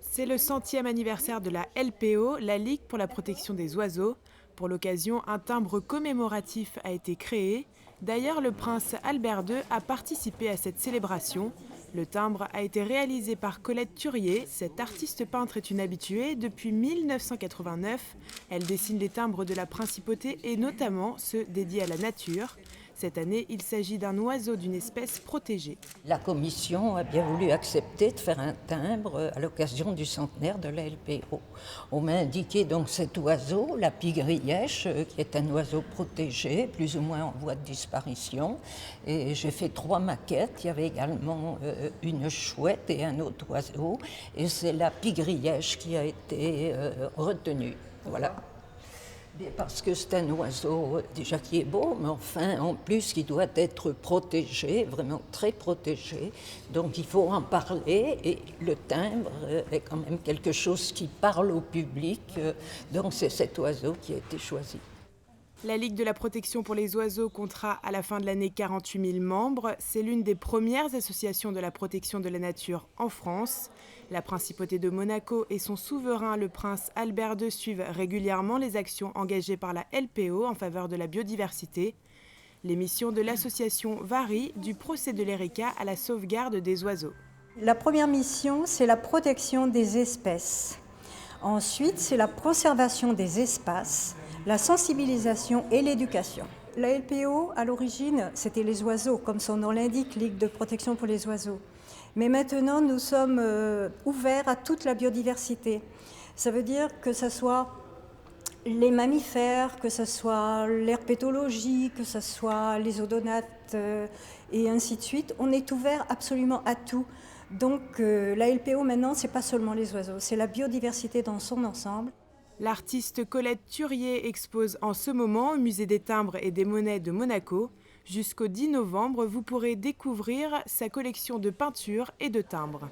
C'est le 100e anniversaire de la LPO, la Ligue pour la protection des oiseaux. Pour l'occasion, un timbre commémoratif a été créé. D'ailleurs, le prince Albert II a participé à cette célébration. Le timbre a été réalisé par Colette Turier. Cette artiste peintre est une habituée. Depuis 1989, elle dessine les timbres de la principauté et notamment ceux dédiés à la nature. Cette année, il s'agit d'un oiseau d'une espèce protégée. La commission a bien voulu accepter de faire un timbre à l'occasion du centenaire de la LPO. On m'a indiqué donc cet oiseau, la pie-grièche, qui est un oiseau protégé, plus ou moins en voie de disparition. Et j'ai fait 3 maquettes. Il y avait également une chouette et un autre oiseau. Et c'est la pie-grièche qui a été retenue. Voilà. Parce que c'est un oiseau déjà qui est beau, mais enfin en plus qui doit être protégé, vraiment très protégé. Donc il faut en parler et le timbre est quand même quelque chose qui parle au public. Donc c'est cet oiseau qui a été choisi. La Ligue de la protection pour les oiseaux comptera à la fin de l'année 48 000 membres. C'est l'une des premières associations de la protection de la nature en France. La principauté de Monaco et son souverain, le prince Albert II, suivent régulièrement les actions engagées par la LPO en faveur de la biodiversité. Les missions de l'association varient du procès de l'Erika à la sauvegarde des oiseaux. La première mission, c'est la protection des espèces. Ensuite, c'est la conservation des espaces, la sensibilisation et l'éducation. La LPO, à l'origine, c'était les oiseaux, comme son nom l'indique, Ligue de protection pour les oiseaux. Mais maintenant, nous sommes ouverts à toute la biodiversité. Ça veut dire que ce soit les mammifères, que ce soit l'herpétologie, que ce soit les odonates et ainsi de suite. On est ouvert absolument à tout. Donc la LPO maintenant, c'est pas seulement les oiseaux, c'est la biodiversité dans son ensemble. L'artiste Colette Turier expose en ce moment au Musée des timbres et des monnaies de Monaco. Jusqu'au 10 novembre, vous pourrez découvrir sa collection de peintures et de timbres.